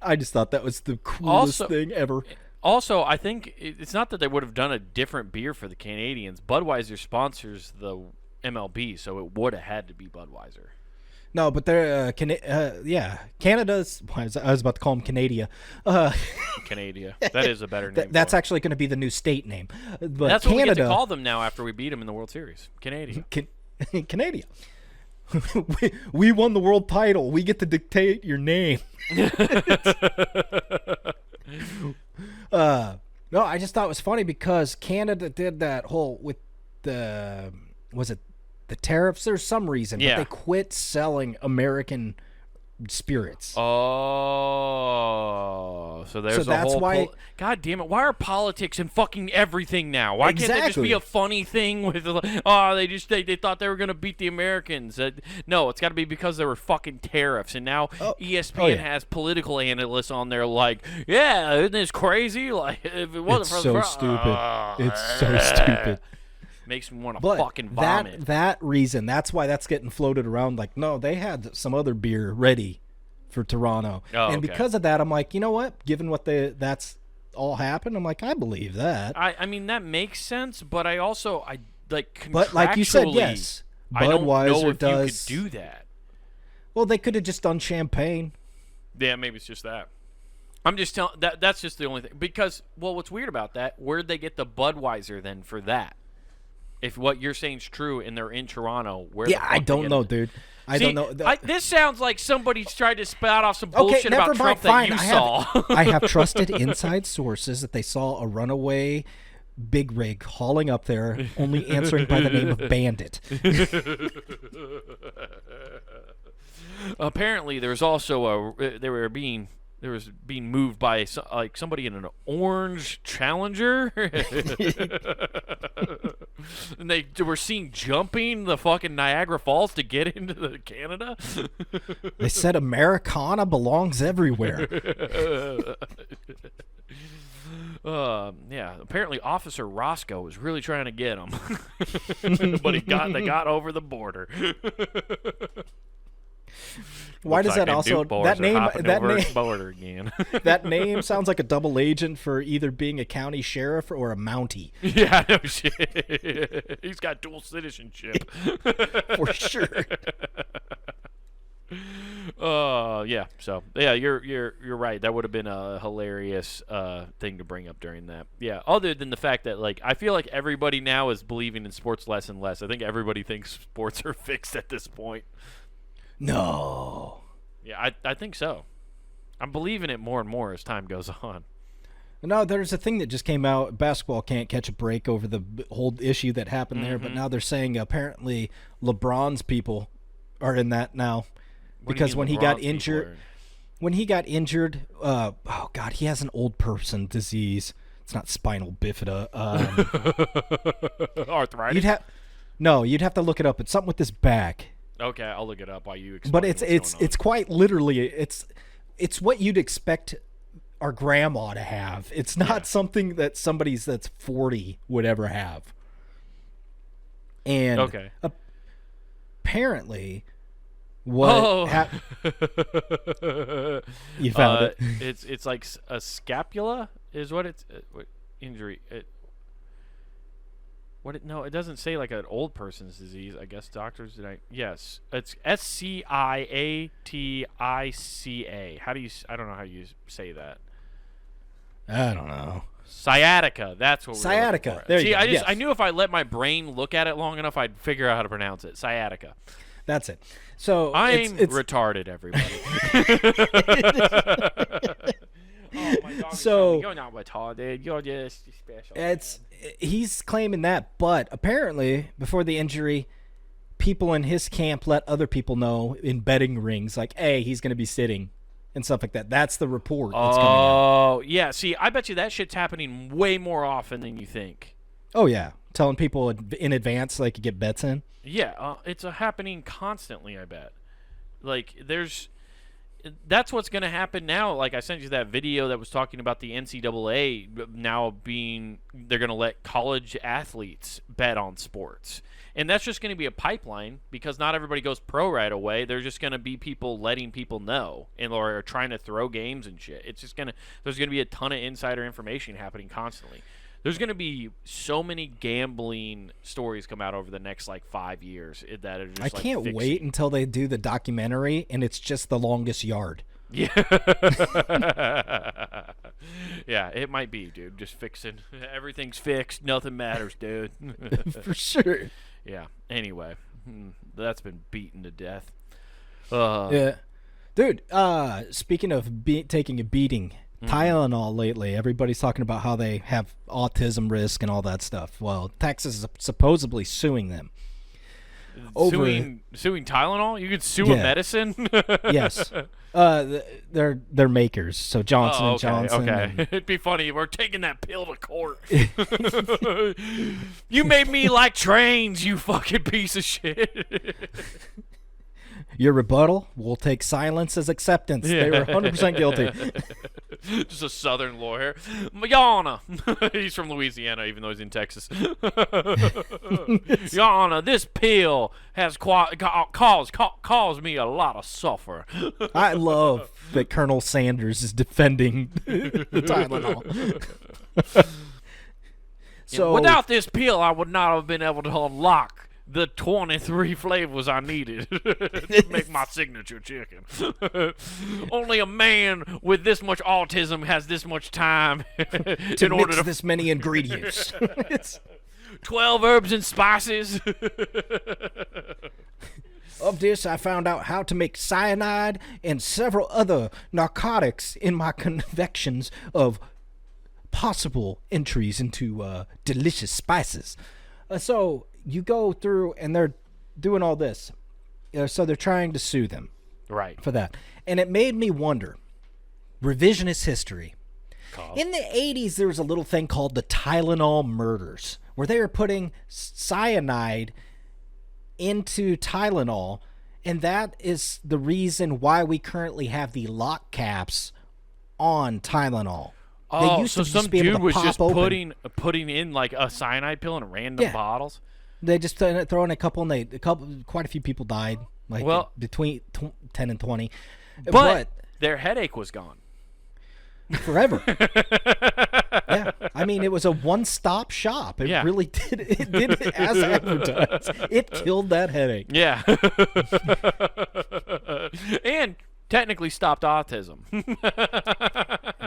I just thought that was the coolest thing ever. Also, I think it's not that they would have done a different beer for the Canadians. Budweiser sponsors the MLB, so it would have had to be Budweiser. No, but they're Canada's. I was about to call them Canada. Canada. That is a better name. That's actually going to be the new state name. But that's Canada, what we get to call them now after we beat them in the World Series. Canada. Canada. We won the world title. We get to dictate your name. No, I just thought it was funny because Canada did that whole with the tariffs. There's some reason, but they quit selling American spirits. Oh, so there's that's why. God damn it! Why are politics and fucking everything now? Why can't they just be a funny thing with? They thought they were gonna beat the Americans. No, it's got to be because there were fucking tariffs, and now ESPN has political analysts on there like, yeah, isn't this crazy? Like, if it wasn't for so stupid. It's so stupid. Makes me want to fucking vomit. That reason, that's why that's getting floated around. Like, no, they had some other beer ready for Toronto, because of that, I'm like, you know what? Given what that's all happened, I'm like, I believe that. I mean, that makes sense, but I like. But like you said, yes, Budweiser does you could do that. Well, they could have just done champagne. Yeah, maybe it's just that. I'm just telling that's just the only thing, because what's weird about that? Where'd they get the Budweiser then for that? If what you're saying is true and they're in Toronto, where? Yeah, I don't know, dude. I don't know. This sounds like somebody tried to spout off some bullshit about Trump that you saw. I have trusted inside sources that they saw a runaway big rig hauling up there, only answering by the name of Bandit. Apparently, there's also they were being there was being moved by like somebody in an orange Challenger, and they were seen jumping the fucking Niagara Falls to get into the Canada. They said Americana belongs everywhere. Yeah. Apparently, Officer Roscoe was really trying to get him, but they got over the border. Why does that also that name border again? that name sounds like a double agent for either being a county sheriff or a Mountie? Yeah, no shit. He's got dual citizenship For sure. Yeah. So yeah, you're right. That would have been a hilarious thing to bring up during that. Yeah. Other than the fact that like I feel like everybody now is believing in sports less and less. I think everybody thinks sports are fixed at this point. No. Yeah, I think so. I'm believing it more and more as time goes on. No, there's a thing that just came out. Basketball can't catch a break over the whole issue that happened there, but now they're saying apparently LeBron's people are in that now because when he got injured, oh God, he has an old person disease. It's not spinal bifida. Arthritis. You'd have to look it up. It's something with his back. Okay, I'll look it up while you explain. But it's quite literally it's what you'd expect our grandma to have. It's not something that somebody that's 40 would ever have. And apparently, what you found it? It's like a scapula is what it's what injury. No, it doesn't say like an old person's disease. I guess doctors yes, it's sciatica. How do you? I don't know how you say that. I don't know. Sciatica. That's what. Sciatica. There you go. Yes. I knew if I let my brain look at it long enough, I'd figure out how to pronounce it. Sciatica. That's it. So I'm retarded, everybody. Oh, my dog so you're not retarded. You're just special. He's claiming that, but apparently before the injury, people in his camp let other people know in betting rings, like, hey, he's going to be sitting and stuff like that. That's the report that's coming out. Oh, yeah. See, I bet you that shit's happening way more often than you think. Oh, yeah. Telling people in advance so they could get bets in. Yeah, it's happening constantly, I bet. Like, that's what's going to happen now. Like I sent you that video that was talking about the NCAA now they're going to let college athletes bet on sports. And that's just going to be a pipeline because not everybody goes pro right away. There's just going to be people letting people know or trying to throw games and shit. There's going to be a ton of insider information happening constantly. There's going to be so many gambling stories come out over the next, 5 years that are just, I can't wait until they do the documentary, and it's just The Longest Yard. Yeah. Yeah, it might be, dude. Just fixing. Everything's fixed. Nothing matters, dude. For sure. Yeah. Anyway, that's been beaten to death. Yeah. Dude, speaking of taking a beating, Tylenol lately, everybody's talking about how they have autism risk and all that stuff. Well, Texas is supposedly suing them. Suing Tylenol? You could sue a medicine? Yes. They're makers. So Johnson and Johnson. Okay. It'd be funny. We're taking that pill to court. You made me like trains, you fucking piece of shit. Your rebuttal? We'll take silence as acceptance. Yeah. They were 100% guilty. Just a southern lawyer. Your Honor. He's from Louisiana, even though he's in Texas. Your Honor, this pill has caused me a lot of suffer. I love that Colonel Sanders is defending the Tylenol. So, without this pill, I would not have been able to unlock the 23 flavors I needed to make my signature chicken. Only a man with this much autism has this much time to mix this many ingredients. 12 herbs and spices. Of this, I found out how to make cyanide and several other narcotics in my confections of possible entries into delicious spices. So you go through, and they're doing all this. So they're trying to sue them. Right. For that. And it made me wonder, revisionist history. Call. In the 80s, there was a little thing called the Tylenol murders, where they were putting cyanide into Tylenol, and that is the reason why we currently have the lock caps on Tylenol. Oh, they used so to some just be able dude to was pop just open. putting in like a cyanide pill in random bottles. They just throw in a couple, and quite a few people died, like between 10 and 20. But their headache was gone. Forever. Yeah, I mean, it was a one-stop shop. It really did. It did it as advertised. It killed that headache. Yeah. And technically stopped autism.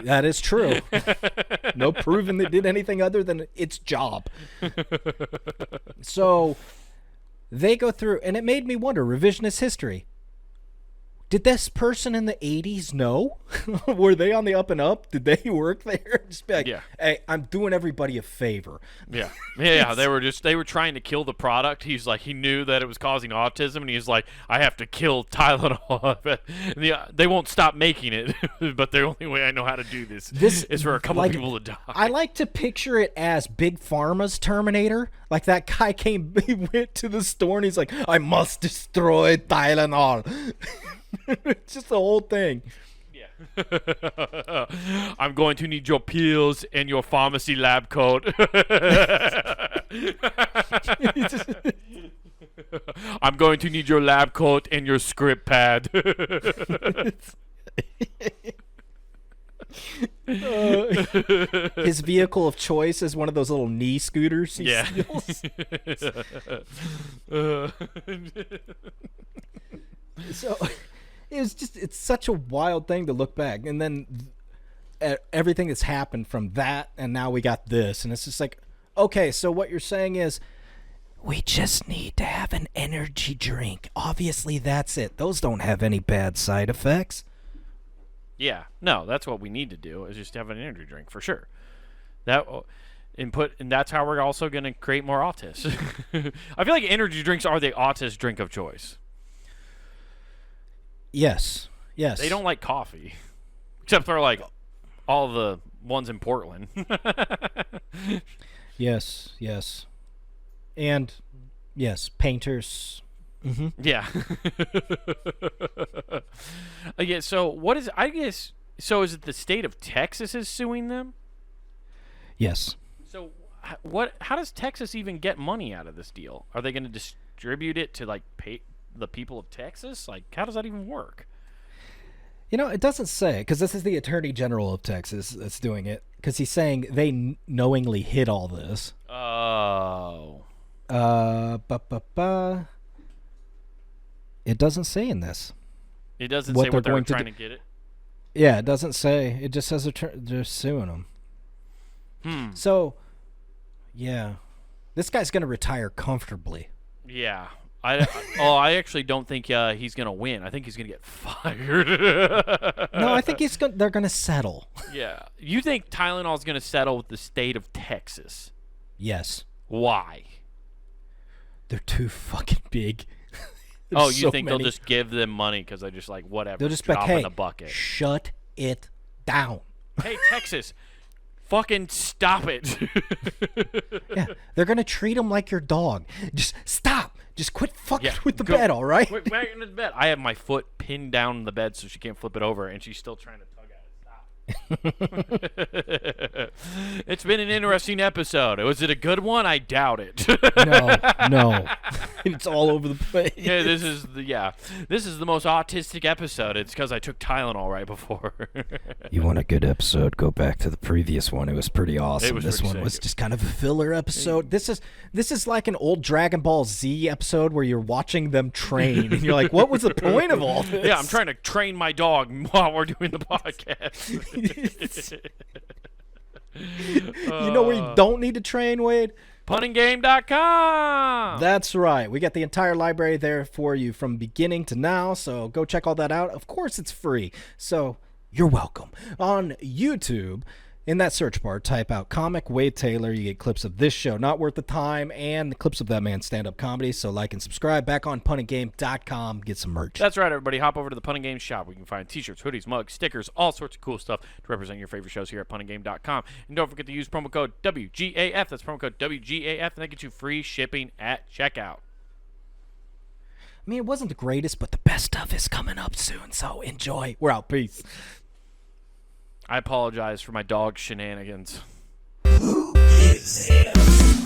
That is true. No proving it did anything other than its job. So they go through, and it made me wonder, revisionist history. Did this person in the 80s know? Were they on the up and up? Did they work there? Just be like, hey, I'm doing everybody a favor. Yeah. They were trying to kill the product. He's like, he knew that it was causing autism, and he's like, I have to kill Tylenol. They won't stop making it, but the only way I know how to do this is for a couple people to die. I like to picture it as Big Pharma's Terminator. Like that guy he went to the store and he's like, I must destroy Tylenol. It's just the whole thing. Yeah. I'm going to need your pills and your pharmacy lab coat. I'm going to need your lab coat and your script pad. His vehicle of choice is one of those little knee scooters he steals. So it's such a wild thing to look back, and then everything that's happened from that, and now we got this, and it's just like, okay, so what you're saying is we just need to have an energy drink. Obviously that's it. Those don't have any bad side effects. Yeah, no, that's what we need to do, is just have an energy drink for sure. And that's how we're also going to create more autists. I feel like energy drinks are the autist drink of choice. Yes. They don't like coffee, except for like all the ones in Portland. Yes. And yes, painters. Mm-hmm. Yeah. Yeah. So what is? I guess. So is it the state of Texas is suing them? Yes. So what? How does Texas even get money out of this deal? Are they going to distribute it to like pay the people of Texas? Like, how does that even work? You know, it doesn't say, because this is the Attorney General of Texas that's doing it, because he's saying they knowingly hid all this. Oh. It doesn't say in this. It doesn't say what they're trying to get it? Yeah, it doesn't say. It just says they're suing them. So, yeah. This guy's going to retire comfortably. Yeah. I actually don't think he's going to win. I think he's going to get fired. No, I think they're going to settle. Yeah. You think Tylenol's going to settle with the state of Texas? Yes. Why? They're too fucking big. Oh, you think they'll just give them money because they're just like, whatever, they'll just drop hey, in the bucket. Shut it down. Hey, Texas, fucking stop it. Yeah, they're going to treat them like your dog. Just stop. Just quit fucking with the bed, all right? Quit in the bed. I have my foot pinned down the bed so she can't flip it over, and she's still trying to tug at it. Stop. It's been an interesting episode. Was it a good one? I doubt it. No. It's all over the place. Yeah, this is the most autistic episode. It's because I took Tylenol right before. You want a good episode? Go back to the previous one. It was pretty awesome. This one was just kind of a filler episode. This is like an old Dragon Ball Z episode where you're watching them train, and you're like, what was the point of all this? Yeah, I'm trying to train my dog while we're doing the podcast. You know where you don't need to train, Wade? punninggame.com. That's right. We got the entire library there for you from beginning to now, so go check all that out. Of course, it's free, so you're welcome. On YouTube, In that search bar, type out Comic Wade Taylor. You get clips of this show, Not Worth the Time, and the clips of that man's stand-up comedy. So like and subscribe. Back on punandgame.com. Get some merch. That's right, everybody. Hop over to the Pun and Game shop where you can find t-shirts, hoodies, mugs, stickers, all sorts of cool stuff to represent your favorite shows here at punandgame.com. And don't forget to use promo code WGAF. That's promo code WGAF, and that gets you free shipping at checkout. I mean, it wasn't the greatest, but the best stuff is coming up soon. So enjoy. We're out. Peace. I apologize for my dog shenanigans. Who is him?